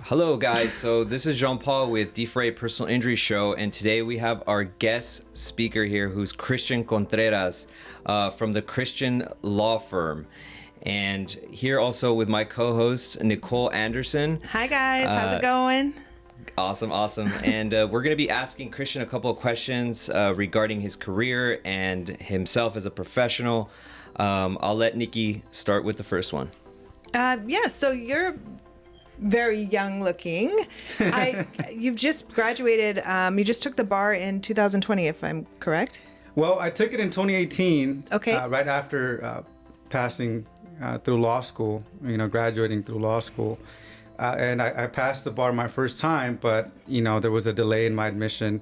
Hello, guys. So this is Jean-Paul with Defray Personal Injury Show, and today we have our guest speaker here, who's Christian Contreras from the Christian Law Firm. And here also with my co-host, Nicole Anderson. Hi, guys. How's it going? Awesome. And we're going to be asking Christian a couple of questions regarding his career and himself as a professional. I'll let Nikki start with the first one. So you're very young looking. You've just graduated. You just took the bar in 2020, if I'm correct. Well, I took it in 2018. Okay. Right after passing through law school, graduating through law school. And I passed the bar my first time, but, there was a delay in my admission.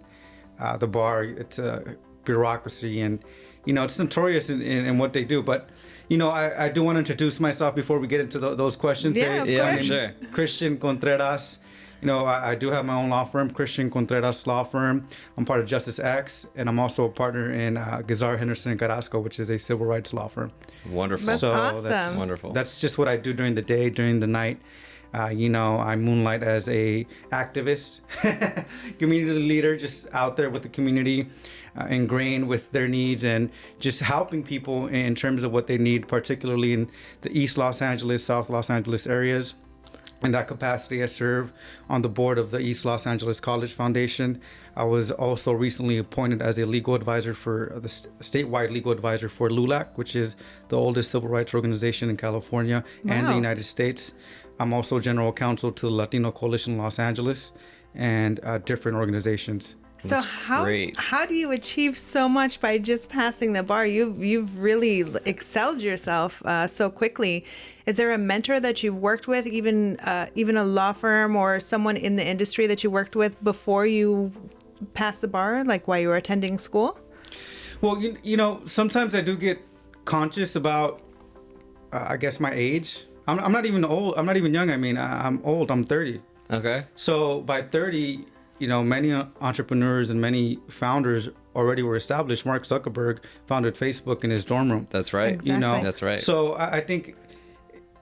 The bar, it's a bureaucracy and, it's notorious in what they do. But, I do want to introduce myself before we get into those questions. Yeah, My name is Christian Contreras. I do have my own law firm, Christian Contreras Law Firm. I'm part of Justice X, and I'm also a partner in Gazar, Henderson, and Carrasco, which is a civil rights law firm. Wonderful. That's awesome. That's wonderful. That's just what I do during the day, during the night. I moonlight as a activist, community leader, just out there with the community, ingrained with their needs and just helping people in terms of what they need, particularly in the East Los Angeles, South Los Angeles areas. In that capacity, I serve on the board of the East Los Angeles College Foundation. I was also recently appointed as a legal advisor for the statewide legal advisor for LULAC, which is the oldest civil rights organization in California and the United States. I'm also general counsel to the Latino Coalition Los Angeles and different organizations. So how do you achieve so much by just passing the bar? You've really excelled yourself so quickly. Is there a mentor that you've worked with, even a law firm or someone in the industry that you worked with before you passed the bar, like while you were attending school? Well, sometimes I do get conscious about, I guess, my age. I'm not even old. I'm not even young. I mean, I'm old. I'm 30. Okay. So by 30, many entrepreneurs and many founders already were established. Mark Zuckerberg founded Facebook in his dorm room. That's right. Exactly. That's right. So I think,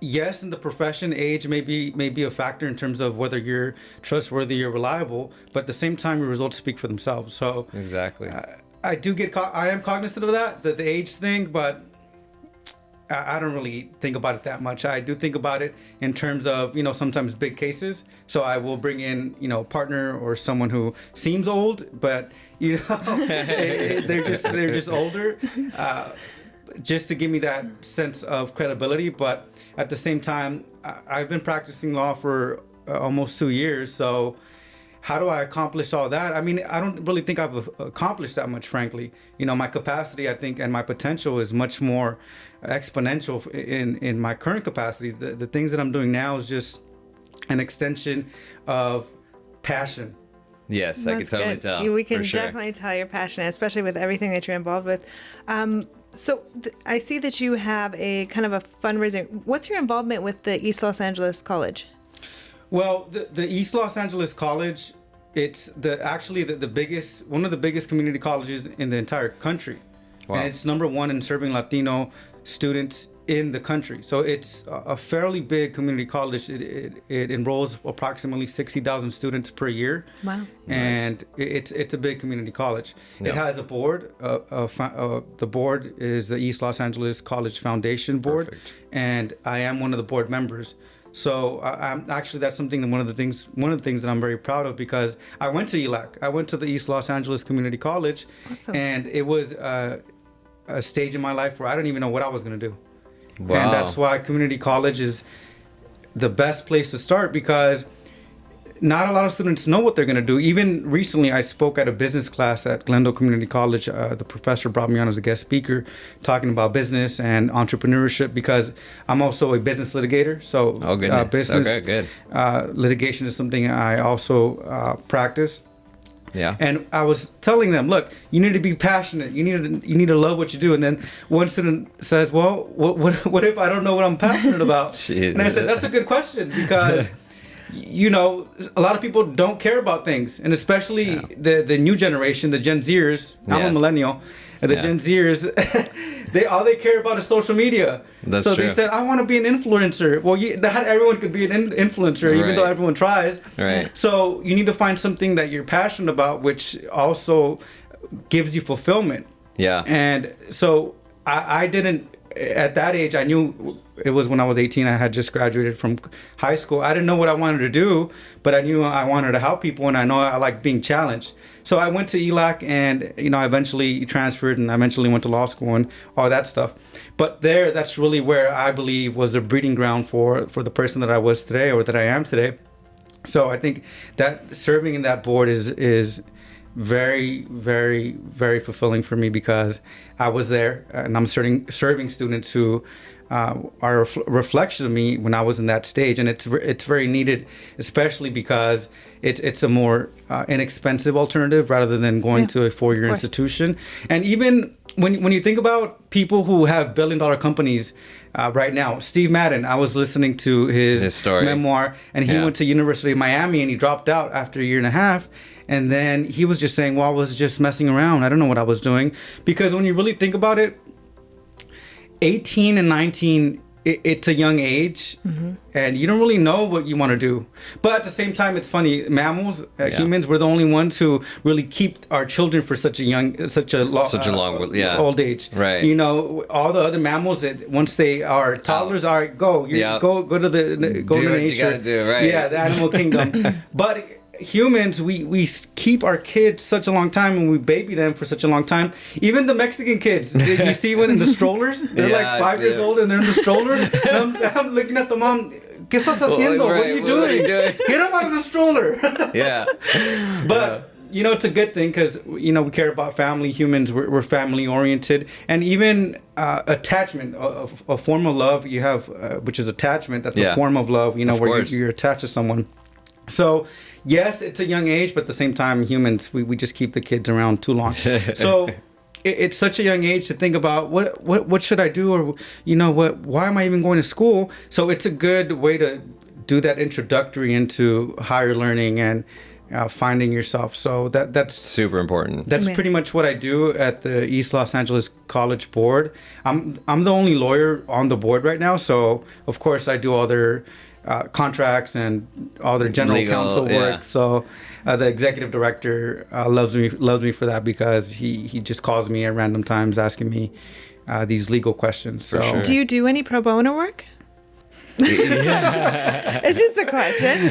yes, in the profession, age may be a factor in terms of whether you're trustworthy or reliable, but at the same time, your results speak for themselves. So Exactly. I am cognizant of that, the age thing, but I don't really think about it that much. I do think about it in terms of, sometimes big cases. So I will bring in, a partner or someone who seems old, but, they're just older, just to give me that sense of credibility. But at the same time, I've been practicing law for almost 2 years. So how do I accomplish all that? I mean, I don't really think I've accomplished that much, frankly. My capacity, I think, and my potential is much more exponential in my current capacity. The things that I'm doing now is just an extension of passion. Yes, I can totally tell. We can for sure. definitely tell you're passionate, especially with everything that you're involved with. So I see that you have a kind of a fundraising. What's your involvement with the East Los Angeles College? Well, the East Los Angeles College, it's the biggest, one of the biggest community colleges in the entire country. Wow. And it's number one in serving Latino students in the country. So it's a fairly big community college. It enrolls approximately 60,000 students per year. Wow. And it's a big community college. Yeah. It has a board. The board is the East Los Angeles College Foundation Board. Perfect. And I am one of the board members. So I'm actually, that's something, one of the things that I'm very proud of, because I went to ELAC. I went to the East Los Angeles Community College. Awesome. And it was a stage in my life where I didn't even know what I was going to do. Wow. And that's why community college is the best place to start, because not a lot of students know what they're going to do. Even recently, I spoke at a business class at Glendale Community College. The professor brought me on as a guest speaker, talking about business and entrepreneurship, because I'm also a business litigator. So business Okay, good. Litigation is something I also practice. Yeah. And I was telling them, look, you need to be passionate. You need to love what you do. And then one student says, well, what if I don't know what I'm passionate about? Shit. And I said, that's a good question, because a lot of people don't care about things, and especially the new generation, the Gen Zers. I'm a millennial, and the Gen Zers, They care about is social media. That's so true. they said, I want to be an influencer. Well, not everyone could be an influencer, even though everyone tries. Right. So you need to find something that you're passionate about, which also gives you fulfillment. Yeah. And so I didn't, at that age, I knew it was when I was 18. I had just graduated from high school. I didn't know what I wanted to do, but I knew I wanted to help people, and I know I like being challenged. So I went to ELAC, and I eventually transferred, and I eventually went to law school and all that stuff. But that's really where I believe was the breeding ground for the person that I was today, or that I am today. So I think that serving in that board is very, very, very fulfilling for me, because I was there and I'm serving students who are a reflection of me when I was in that stage, and it's very needed, especially because it's a more inexpensive alternative rather than going to a 4-year institution. And even when you think about people who have billion-dollar companies right now, Steve Madden, I was listening to his story. memoir, and he went to University of Miami and he dropped out after a year and a half. And then he was just saying, well, I was just messing around. I don't know what I was doing. Because when you really think about it, 18 and 19, it's a young age, and you don't really know what you want to do. But at the same time, it's funny. Mammals, humans, we're the only ones who really keep our children for such a long old age. Right. All the other mammals, once they are toddlers, all right, go. Go to the do to what nature. You gotta do, right? Yeah, the animal kingdom. But humans, we keep our kids such a long time, and we baby them for such a long time. Even the Mexican kids, did you see when in the strollers? They're like 5 years old and they're in the stroller. And I'm looking at the mom. ¿Qué estás haciendo? What are you doing? Get them out of the stroller. Yeah. But it's a good thing, because we care about family. Humans, we're family oriented, and even attachment, a form of love you have, which is attachment. That's a form of love. Where you're attached to someone. So yes, it's a young age, but at the same time, humans, we just keep the kids around too long. So it's such a young age to think about what should I do, or why am I even going to school? So it's a good way to do that introductory into higher learning and finding yourself. So that's super important. That's pretty much what I do at the East Los Angeles College Board. I'm the only lawyer on the board right now, so of course I do all their contracts and all their general Legal, counsel work. So the executive director loves me for that, because he just calls me at random times asking me these legal questions. So sure. Do you do any pro bono work? It's just a question.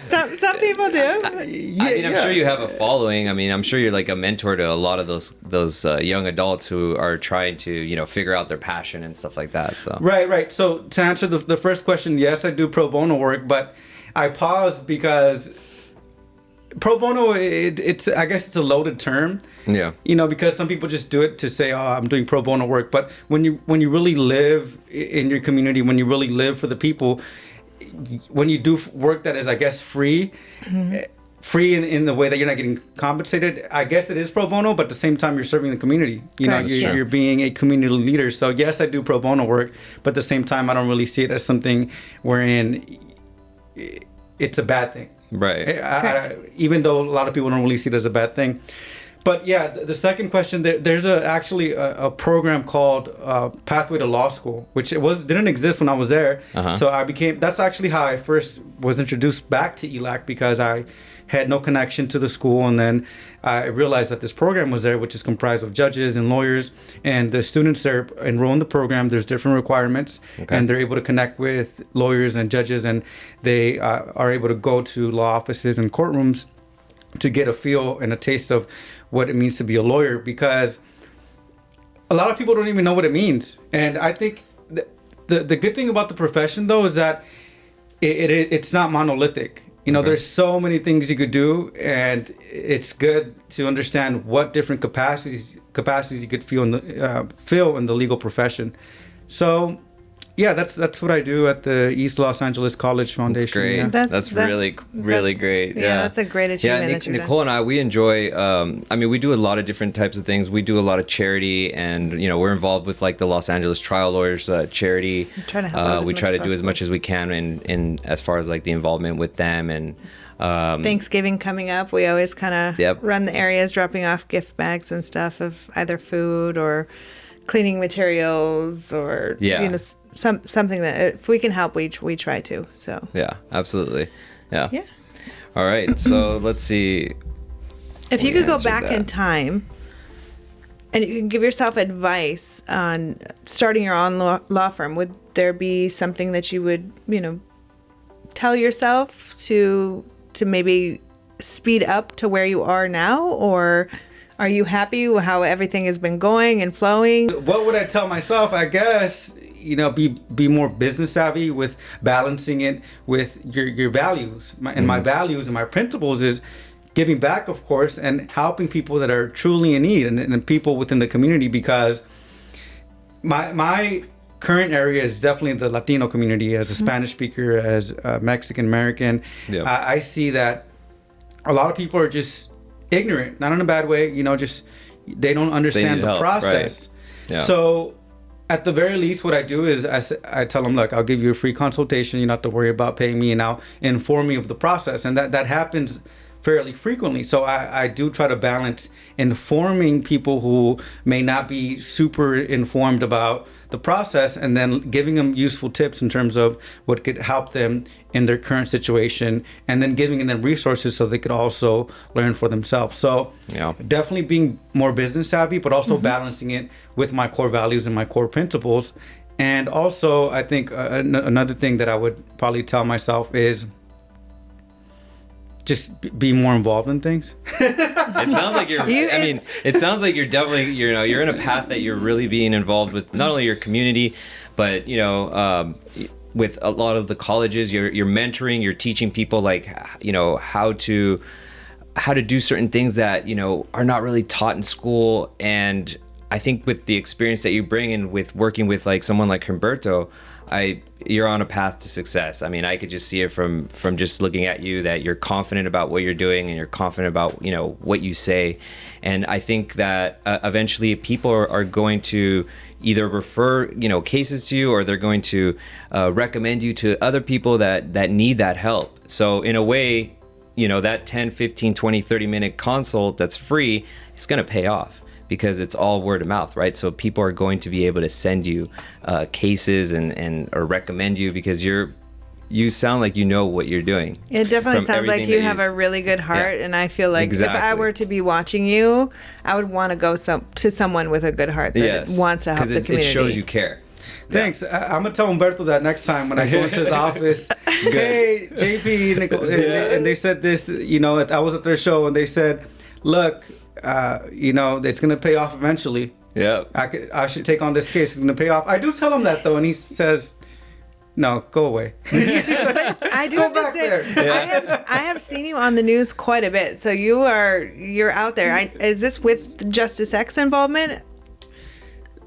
Some people do. I'm sure you have a following. I'm sure you're like a mentor to a lot of those young adults who are trying to figure out their passion and stuff like that. So right. So to answer the first question, yes, I do pro bono work, but I paused because pro bono, it's I guess it's a loaded term. Yeah. Because some people just do it to say, oh, I'm doing pro bono work. But when you really live in your community, when you really live for the people, when you do work that is, I guess, free, free in the way that you're not getting compensated, I guess it is pro bono, but at the same time, you're serving the community. You're being a community leader. So yes, I do pro bono work, but at the same time, I don't really see it as something wherein it's a bad thing. Right. Even though a lot of people don't really see it as a bad thing. But yeah, the second question, there's actually a program called Pathway to Law School, which didn't exist when I was there. So that's actually how I first was introduced back to ELAC, because I had no connection to the school. And then I realized that this program was there, which is comprised of judges and lawyers, and the students there enroll in the program. There's different requirements, and they're able to connect with lawyers and judges, and they are able to go to law offices and courtrooms to get a feel and a taste of what it means to be a lawyer, because a lot of people don't even know what it means. And I think the good thing about the profession, though, is that it's not monolithic. There's so many things you could do, and it's good to understand what different capacities you could fill in the legal profession. So yeah, that's what I do at the East Los Angeles College Foundation. That's great. Yeah. That's really great. Yeah, that's a great achievement. Yeah, that you've Nicole done. and I, we enjoy. We do a lot of different types of things. We do a lot of charity, and we're involved with like the Los Angeles Trial Lawyers charity. Trying to help out we as try much to as do as much as we can in as far as like the involvement with them and. Thanksgiving coming up, we always kind of Yep. run the areas dropping off gift bags and stuff of either food or cleaning materials or something that if we can help, we try to. So Yeah, absolutely. Yeah. yeah. All right. So let's see. If you We could go answered back that. in time and you can give yourself advice on starting your own law firm, would there be something that you would, tell yourself to maybe speed up to where you are now? Or are you happy with how everything has been going and flowing? What would I tell myself? I guess, be more business savvy with balancing it with your values. My values and my principles is giving back, of course, and helping people that are truly in need and people within the community, because my current area is definitely the Latino community. As a Spanish speaker, as a Mexican American, I see that a lot of people are just ignorant, not in a bad way, just they don't understand the help, process. right. Yeah. So at the very least, what I do is I tell them, look, I'll give you a free consultation. You don't have to worry about paying me, and I'll inform you of the process. And that happens fairly frequently. So I do try to balance informing people who may not be super informed about the process, and then giving them useful tips in terms of what could help them in their current situation, and then giving them resources so they could also learn for themselves. So definitely being more business savvy, but also balancing it with my core values and my core principles. And also, I think another thing that I would probably tell myself is just be more involved in things. It sounds like it sounds like you're definitely, you're in a path that you're really being involved with not only your community, but, with a lot of the colleges, you're mentoring, you're teaching people like, how to do certain things that, are not really taught in school. And I think with the experience that you bring in with working with like someone like Humberto, you're on a path to success. I mean, I could just see it from just looking at you that you're confident about what you're doing, and you're confident about, what you say. And I think that eventually people are going to either refer, cases to you, or they're going to recommend you to other people that need that help. So in a way, that 10, 15, 20, 30-minute consult that's free, it's going to pay off, because it's all word of mouth, right? So people are going to be able to send you cases and or recommend you, because you sound like you know what you're doing. It definitely sounds like you have a really good heart, and I feel like if I were to be watching you, I would want to go to someone with a good heart that wants to help the community. It shows you care. Thanks. I'm gonna tell Humberto that next time when I go into his office. Hey, JP, and they said this. I was at their show, and they said, "Look, it's gonna pay off eventually. Yeah, I should take on this case. It's gonna pay off." I do tell him that though, and he says, "No, go away." I do have to say, I have seen you on the news quite a bit, so you're out there. Is this with Justice X involvement?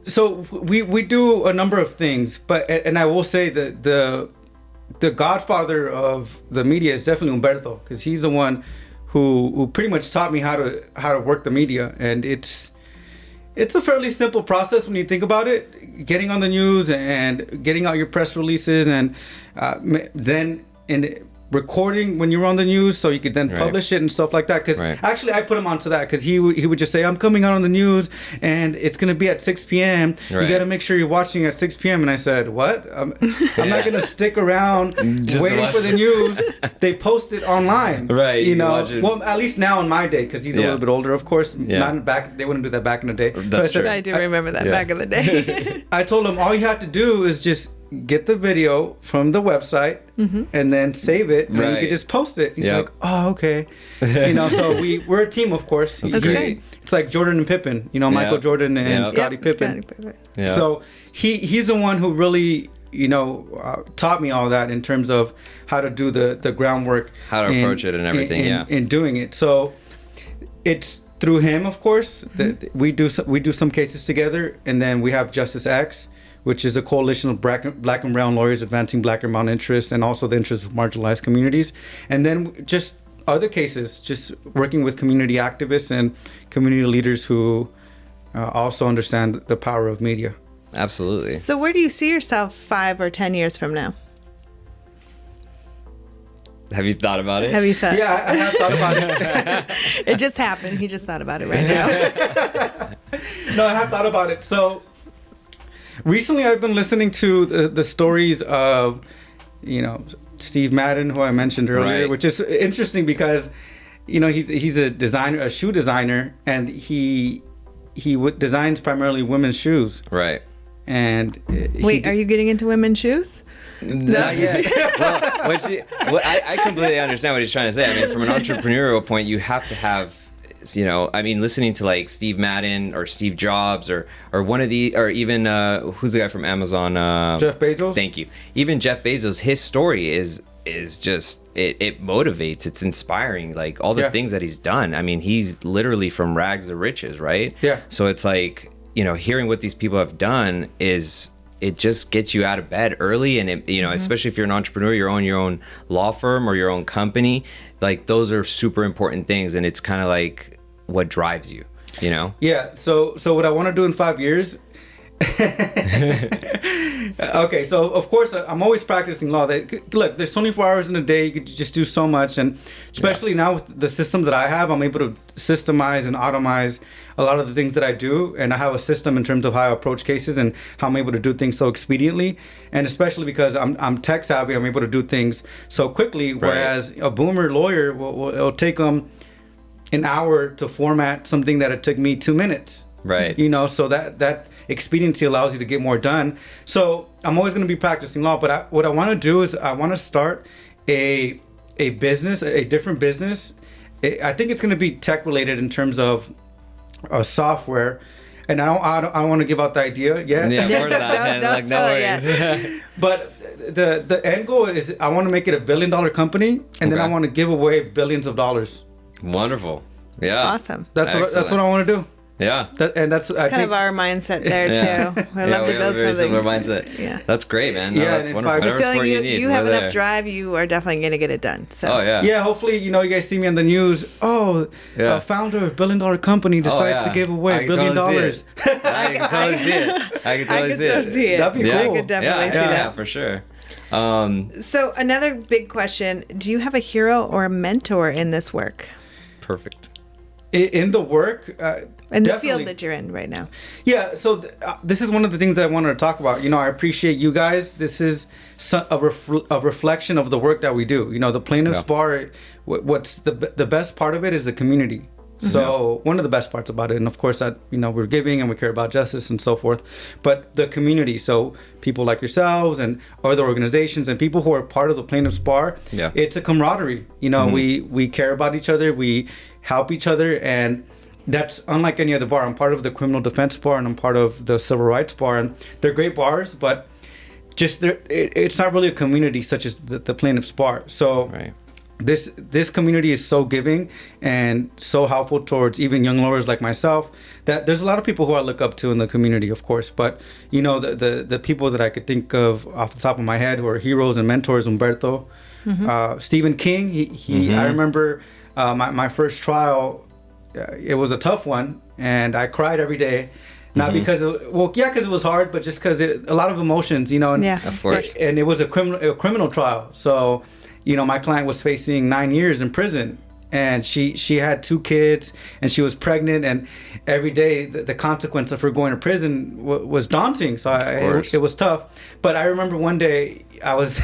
So we do a number of things, and I will say that the godfather of the media is definitely Humberto, because he's the one who pretty much taught me how to work the media. And it's a fairly simple process when you think about it, getting on the news and getting out your press releases, and then recording when you're on the news so you could then publish it and stuff like that. Because actually I put him onto that, because he would just say, "I'm coming out on the news and it's going to be at 6 p.m. You got to make sure you're watching at 6 p.m. And I said, "What? I'm not going to stick around waiting for the news." They post it online. Right. Well, at least now in my day, because he's a little bit older, of course. Not back. They wouldn't do that back in the day. That's true. I do remember that back in the day. I told him all you have to do is just get the video from the website and then save it, and you can just post it. He's like, "Oh, okay." So we're a team, of course. That's great. It's like Jordan and Pippen, Michael Jordan and Scottie Pippen. Yeah. So he's the one who really taught me all that in terms of how to do the groundwork, how to approach it and everything, in doing it. So it's through him, of course, that we do some cases together, and then we have Justice X, which is a coalition of black and brown lawyers advancing black and brown interests, and also the interests of marginalized communities. And then just other cases, just working with community activists and community leaders who also understand the power of media. Absolutely. So where do you see yourself 5 or 10 years from now? Have you thought about it? Have you thought? Yeah, I have thought about it. It just happened. He just thought about it right now. No, I have thought about it. So recently I've been listening to the stories of, Steve Madden, who I mentioned earlier, Right. which is interesting because, he's a designer, a shoe designer, and he designs primarily women's shoes. Right. And Wait, are you getting into women's shoes? Not yet. I completely understand what he's trying to say. I mean, from an entrepreneurial point, you have to have, listening to like Steve Madden or Steve Jobs or one of the, or even who's the guy from Amazon? Jeff Bezos. Thank you. Even Jeff Bezos, his story is just it motivates. It's inspiring. Like all the things that he's done. I mean, he's literally from rags to riches, right? Yeah. So it's like, hearing what these people have done it just gets you out of bed early, and it, especially if you're an entrepreneur, you own your own law firm or your own company, like those are super important things, and it's kind of like what drives you, Yeah. So what I want to do in 5 years. Okay, so of course I'm always practicing law. Look, there's 24 hours in a day. You could just do so much, and especially now with the system that I have, I'm able to systemize and automize a lot of the things that I do, and I have a system in terms of how I approach cases and how I'm able to do things so expediently, and especially because I'm tech savvy, I'm able to do things so quickly. Right. Whereas a boomer lawyer it'll take them an hour to format something that it took me 2 minutes. Right. So that expediency allows you to get more done. So I'm always going to be practicing law, but what I want to do is I want to start a business, a different business. I think it's going to be tech related in terms of software, and I don't want to give out the idea yet. Yeah, more than that, man. Like, no worries. But the end goal is I want to make it $1 billion company, and then I want to give away billions of dollars. Wonderful. Yeah. Awesome. That's what I want to do. Yeah. That's It's kind of our mindset there too. I love to we have a build very something. similar mindset. Yeah. That's great, man. No, Yeah, that's and wonderful. I Whatever I feel sport like you need, you have we're enough there. drive. You are definitely going to get it done. So. Oh yeah. Yeah, hopefully, you guys see me on the news. Oh, Yeah. a founder of a $1 billion company decides to give away $1 billion. I can totally see it. I can totally see it. see it. That'd be I cool. could definitely see Yeah, that. for sure. So another big question: do you have a hero or a mentor in this work? Perfect. In the work, In the definitely. field that you're in right now. Yeah, so this is one of the things that I wanted to talk about. I appreciate you guys. This is a reflection of the work that we do. The plaintiff's bar, what's the best part of it is the community. So one of the best parts about it, and of course that we're giving and we care about justice and so forth, but the community. So people like yourselves and other organizations and people who are part of the plaintiff's bar. Yeah. It's a camaraderie. We care about each other. We help each other, and that's unlike any other bar. I'm part of the criminal defense bar and I'm part of the civil rights bar, and they're great bars, but just it's not really a community such as the plaintiff's bar. So Right. this community is so giving and so helpful towards even young lawyers like myself that there's a lot of people who I look up to in the community, of course, but the people that I could think of off the top of my head who are heroes and mentors: Umberto, Stephen King. He I remember my first trial. It was a tough one, and I cried every day. Not because because it was hard, but just because a lot of emotions, and Yeah. Of course. and it was a criminal trial. So, my client was facing 9 years in prison, and she had 2 kids, and she was pregnant, and every day the consequence of her going to prison was daunting. So course. it was tough. But I remember one day I was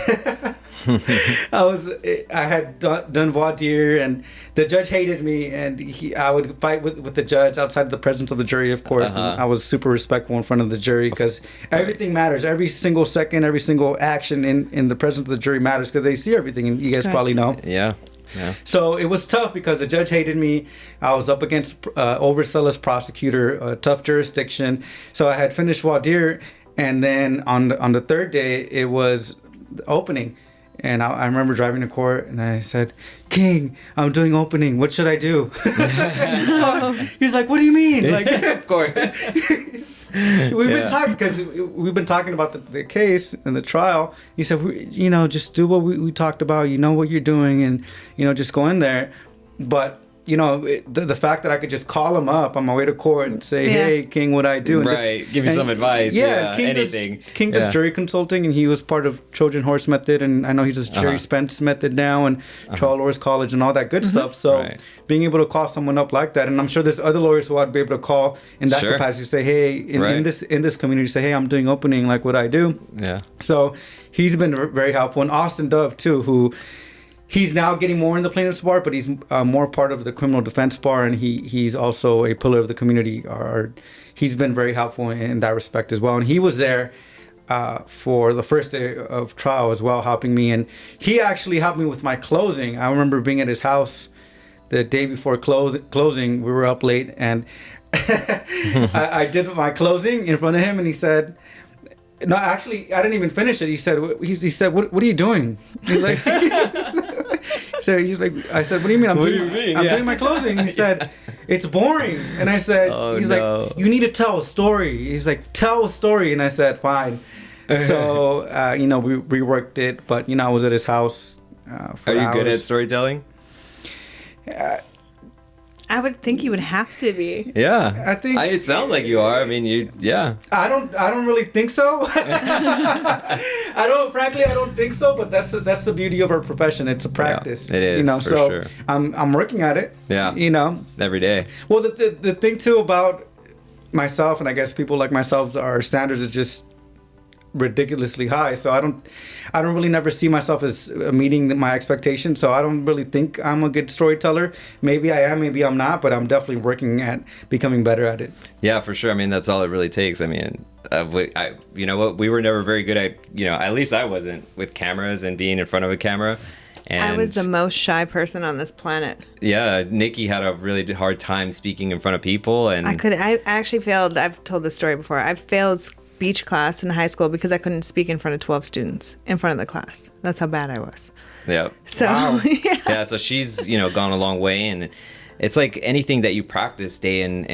I had done voir dire, and the judge hated me, and I would fight with the judge outside of the presence of the jury, of course. And I was super respectful in front of the jury because everything matters. Every single second, every single action in the presence of the jury matters because they see everything, and you guys probably know. Yeah. Yeah. So it was tough because the judge hated me. I was up against overzealous prosecutor, a tough jurisdiction. So I had finished voir dire, and then on the third day it was the opening, and I remember driving to court, and I said, "King, I'm doing opening. What should I do?" He's like, "What do you mean?" Like, Of course. we've been talking about the case and the trial. He said, just do what we talked about. You know what you're doing, and just go in there. But the fact that I could just call him up on my way to court and say, hey, King, what I do? And right. Give you some advice. Yeah. King anything. King does jury consulting, and he was part of Trojan Horse Method, and I know he does Jerry Spence Method now, and Trial Lawyers College and all that good stuff. So being able to call someone up like that, and I'm sure there's other lawyers who I'd be able to call in that capacity, say, hey, in this community, say, hey, I'm doing opening, like what I do. Yeah. So he's been very helpful. And Austin Dove too, who he's now getting more in the plaintiff's bar, but he's more part of the criminal defense bar, and he's also a pillar of the community. He's been very helpful in that respect as well. And he was there for the first day of trial as well, helping me. And he actually helped me with my closing. I remember being at his house the day before closing. We were up late, and I did my closing in front of him, and he said, no, actually, I didn't even finish it. He said, what are you doing? He's like, so he's like, I said, what do you mean? I'm doing my closing. He said, it's boring. And I said, like, you need to tell a story. He's like, tell a story. And I said, fine. So, we reworked it, but, I was at his house for Are you hours. good at storytelling? I would think you would have to be. Yeah, I think it sounds like you are. I mean, yeah. I don't really think so. Frankly, I don't think so. But that's the beauty of our profession. It's a practice. Yeah, it is. For sure. I'm working at it. Yeah. Every day. Well, the thing too about myself, and I guess people like myself, our standards is just ridiculously high. So I don't really never see myself as meeting my expectations. So I don't really think I'm a good storyteller. Maybe I am, maybe I'm not, but I'm definitely working at becoming better at it. Yeah, for sure. I mean, that's all it really takes. I mean, you know what? We were never very good at, at least I wasn't, with cameras and being in front of a camera. And I was the most shy person on this planet. Yeah, Nikki had a really hard time speaking in front of people, and I actually failed. I've told this story before. I failed speech class in high school because I couldn't speak in front of 12 students in front of the class. That's how bad I was. Yeah. So yeah, so she's gone a long way, and it's like anything that you practice day and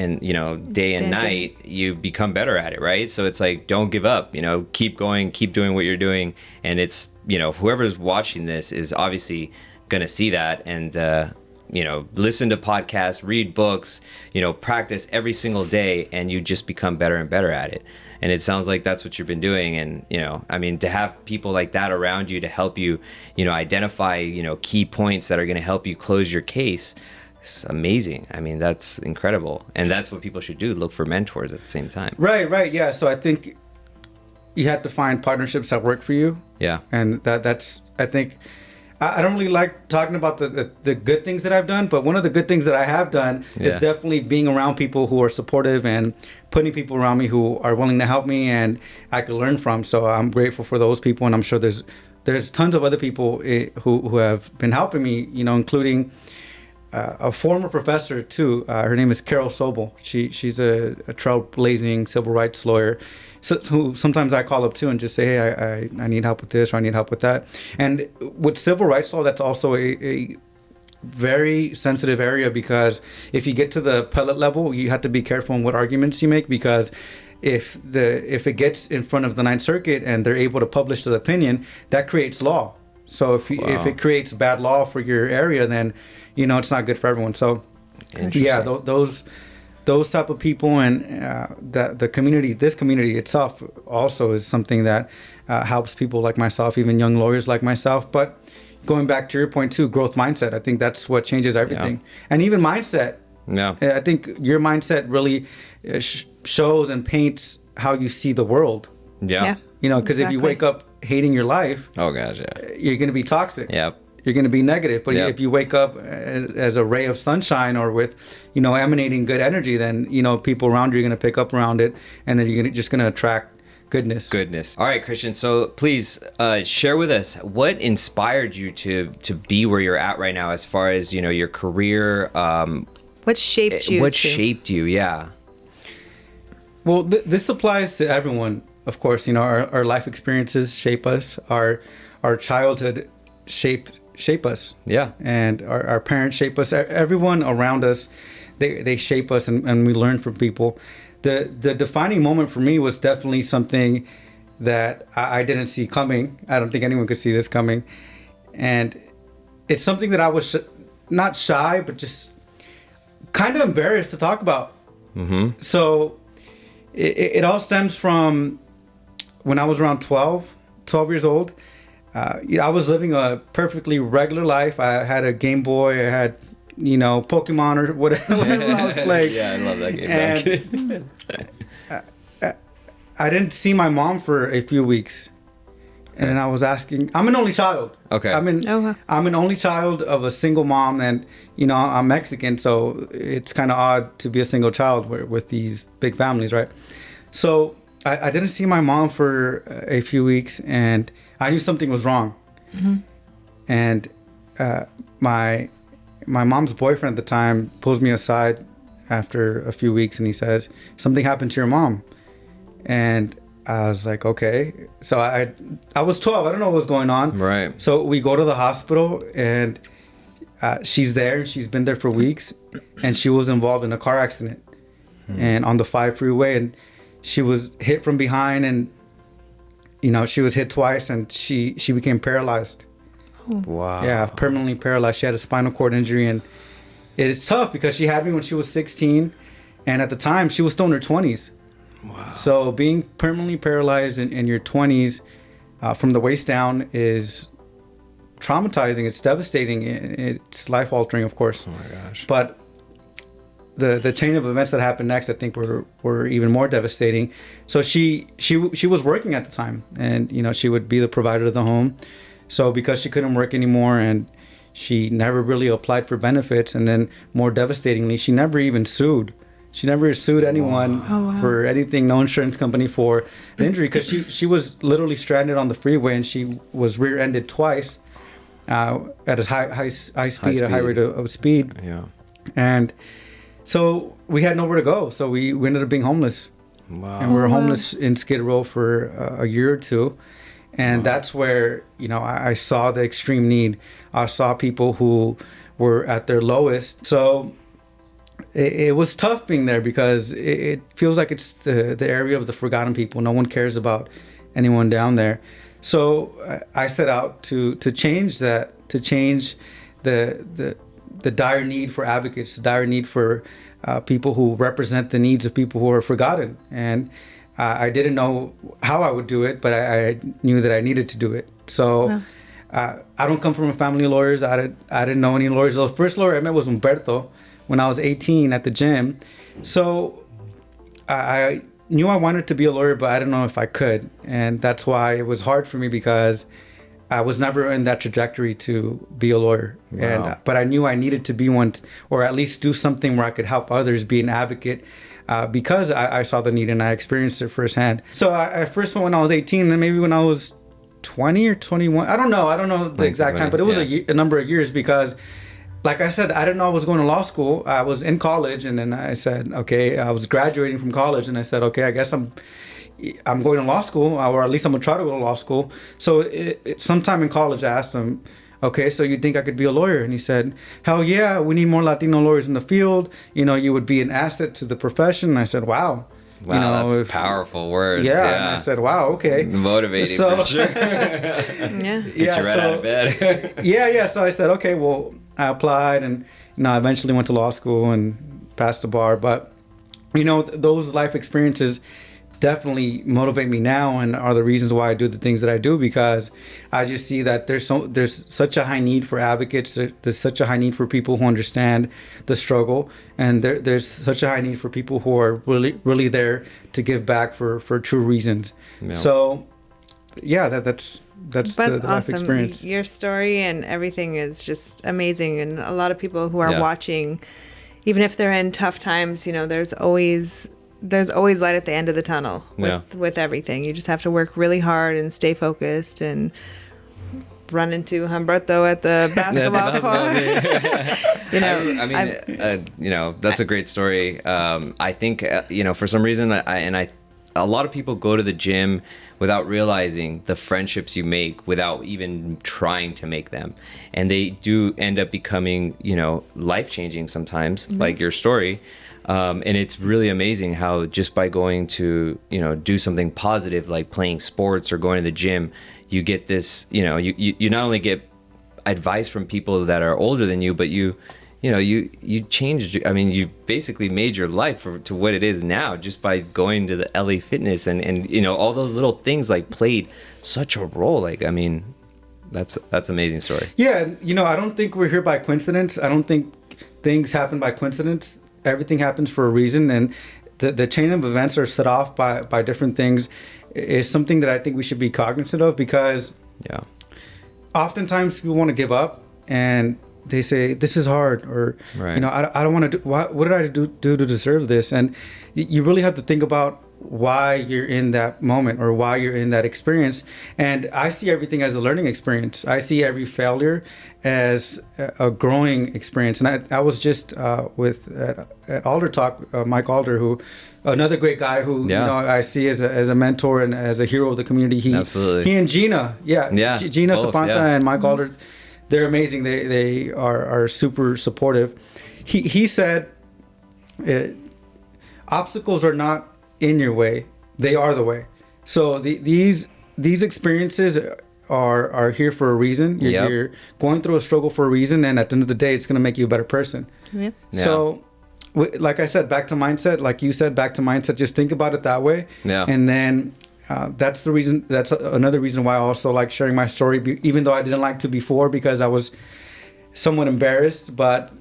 night, you become better at it, right? So it's like, don't give up, keep going, keep doing what you're doing, and it's whoever's watching this is obviously gonna see that, and listen to podcasts, read books, practice every single day, and you just become better and better at it. And it sounds like that's what you've been doing. And, I mean, to have people like that around you to help you, identify, key points that are going to help you close your case, it's amazing. I mean, that's incredible. And that's what people should do. Look for mentors at the same time. Right. Yeah. So I think you have to find partnerships that work for you. Yeah. And that's, I think, I don't really like talking about the good things that I've done, but one of the good things that I have done is definitely being around people who are supportive and putting people around me who are willing to help me and I could learn from. So I'm grateful for those people, and I'm sure there's tons of other people who have been helping me, including a former professor too. Her name is Carol Sobel. She's a trailblazing civil rights lawyer. So who sometimes I call up too and just say, hey, I need help with this, or I need help with that. And with civil rights law, that's also a very sensitive area, because if you get to the appellate level, you have to be careful in what arguments you make, because if it gets in front of the Ninth Circuit and they're able to publish the opinion, that creates law. So if it creates bad law for your area, then it's not good for everyone. So yeah, those type of people, and the community, this community itself also is something that helps people like myself, even young lawyers like myself. But going back to your point too, growth mindset, I think that's what changes everything. And even mindset. Yeah. I think your mindset really shows and paints how you see the world. Yeah. Because if you wake up hating your life, oh gosh, you're going to be toxic. Yeah. You're going to be negative. But if you wake up as a ray of sunshine, or with, emanating good energy, then, people around you are going to pick up around it, and then you're just going to attract goodness. All right, Christian. So please share with us what inspired you to be where you're at right now, as far as, your career. What shaped you? What shaped you? Yeah. Well, this applies to everyone. Of course, our life experiences shape us. Our childhood shape us. Yeah. And our parents shape us. Everyone around us, they shape us, and we learn from people. The defining moment for me was definitely something that I didn't see coming. I don't think anyone could see this coming. And it's something that I was not shy, but just kind of embarrassed to talk about. So it all stems from when I was around 12 years old. I was living a perfectly regular life. I had a Game Boy. I had, Pokemon or whatever I was playing. Yeah, I love that game. And I didn't see my mom for a few weeks. And I was asking, I'm an only child. Okay. I'm an only child of a single mom, and I'm Mexican, so it's kind of odd to be a single child with these big families, right? So I didn't see my mom for a few weeks, and I knew something was wrong. And my mom's boyfriend at the time pulls me aside after a few weeks, and he says, "Something happened to your mom." And I was like, okay. So I was 12. I don't know what was going on. Right. So we go to the hospital, and she's there. She's been there for weeks, and she was involved in a car accident, and on the 5 freeway, and she was hit from behind, and she was hit twice, and she became paralyzed. Wow. Yeah, permanently paralyzed. She had a spinal cord injury, and it is tough because she had me when she was 16, and at the time she was still in her 20s. Wow. So being permanently paralyzed in your 20s from the waist down is traumatizing. It's devastating. It's life altering, of course. Oh my gosh. But the chain of events that happened next, I think, were even more devastating. So she was working at the time, and she would be the provider of the home. So because she couldn't work anymore, and she never really applied for benefits, and then more devastatingly, she never even sued. She never sued anyone for anything, no insurance company for the injury, because she was literally stranded on the freeway, and she was rear-ended twice at a high speed, a high rate of speed. Yeah. And so we had nowhere to go. So we ended up being homeless. Wow. And we were homeless in Skid Row for a year or two. And that's where, I saw the extreme need. I saw people who were at their lowest. So it was tough being there, because it feels like it's the area of the forgotten people. No one cares about anyone down there. So I set out to change that, to change the dire need for advocates, the dire need for people who represent the needs of people who are forgotten. And I didn't know how I would do it, but I knew that I needed to do it. So I don't come from a family of lawyers. I didn't know any lawyers. The first lawyer I met was Humberto when I was 18 at the gym. So I knew I wanted to be a lawyer, but I didn't know if I could. And that's why it was hard for me, because I was never in that trajectory to be a lawyer. Wow. But I knew I needed to be one, or at least do something where I could help others, be an advocate, because I saw the need and I experienced it firsthand. So I first went when I was 18, and then maybe when I was 20 or 21. I don't know the exact time, but it was a number of years, because like I said, I didn't know I was going to law school. I was in college, and then I said, okay, I was graduating from college, and I said, okay, I guess I'm going to law school, or at least I'm going to try to go to law school. So sometime in college, I asked him, okay, so you think I could be a lawyer? And he said, hell yeah, we need more Latino lawyers in the field. You would be an asset to the profession. And I said, wow. Wow, that's powerful words. Yeah, and I said, wow, okay. Motivating for sure. Yeah. Get you right out of bed. yeah. So I said, okay, well, I applied, and I eventually went to law school and passed the bar. But those life experiences definitely motivate me now, and are the reasons why I do the things that I do, because I just see that there's such a high need for advocates. There's such a high need for people who understand the struggle, and there's such a high need for people who are really there to give back for true reasons. Yeah. So yeah, that's the life experience. Your story and everything is just amazing, and a lot of people who are watching, even if they're in tough times, there's always light at the end of the tunnel with everything. You just have to work really hard and stay focused, and run into Humberto at the basketball court. That's a great story. I think for some reason a lot of people go to the gym without realizing the friendships you make, without even trying to make them, and they do end up becoming life-changing sometimes, like your story. And it's really amazing how just by going to do something positive, like playing sports or going to the gym, you get this you not only get advice from people that are older than you, but you you know, you changed. I mean, you basically made your life to what it is now just by going to the LA Fitness, and you know, all those little things like played such a role. Like, I mean, that's amazing story. Yeah, you know, I don't think we're here by coincidence. I don't think things happen by coincidence. Everything happens for a reason, and the chain of events are set off by different things is something that I think we should be cognizant of, because Yeah. oftentimes people want to give up and they say this is hard, or Right. you know, I don't want to do, what did I do to deserve this? And you really have to think about why you're in that moment or why you're in that experience. And I see everything as a learning experience. I see every failure as a growing experience. And I was just with at Alder Talk, Mike Alder, who another great guy who you know, I see as a mentor and as a hero of the community. Absolutely. He and Gina, Gina both, Zapanta yeah. and Mike Alder, they're amazing. They are super supportive. He said, obstacles are not in your way, they are the way. So these experiences are here for a reason. You're going through a struggle for a reason, and at the end of the day, it's going to make you a better person. Yeah. So like I said, back to mindset, like you said, back to mindset, just think about it that way. Yeah. And then that's the reason, that's another reason why I also like sharing my story, even though I didn't like to before, because I was somewhat embarrassed, but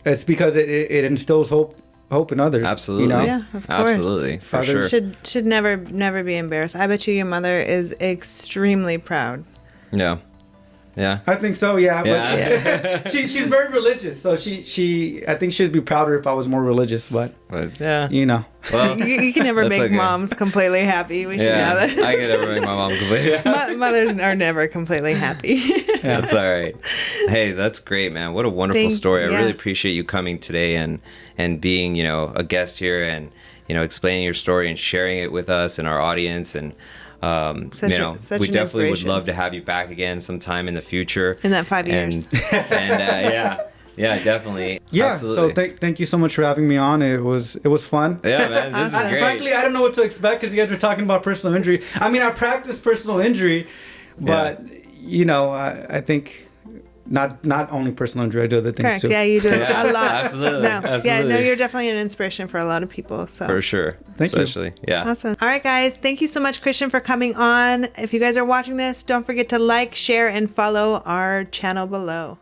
it's because it instills hope in others. Absolutely. You know? Yeah, of course. Absolutely. For Others sure. Should never be embarrassed. I bet you your mother is extremely proud. Yeah. Yeah. I think so, yeah. Yeah. But she's very religious, so she I think she'd be prouder if I was more religious, but Yeah. you know. Well, You can never That's make okay. moms completely happy. We should yeah. know that. I can never make my mom completely. Mothers are never completely happy. That's all right. Hey, that's great, man. What a wonderful story. I yeah. really appreciate you coming today and being, you know, a guest here and, you know, explaining your story and sharing it with us and our audience. And, Such you a- know, such we an definitely would inspiration. love to have you back again sometime in the future. In that 5 years. And yeah, definitely. Yeah, Absolutely. so thank you so much for having me on. It was fun. Yeah, man, this is great. Frankly, I don't know what to expect because you guys were talking about personal injury. I mean, I practice personal injury, but you know, I think not only personal injury, I do other things Correct. too. Yeah, you do Yeah, a lot. absolutely, No. Yeah, no, absolutely. you're definitely an inspiration for a lot of people. So For sure. Thank you. Especially. Yeah. awesome. All right, guys. Thank you so much, Christian, for coming on. If you guys are watching this, don't forget to like, share, and follow our channel below.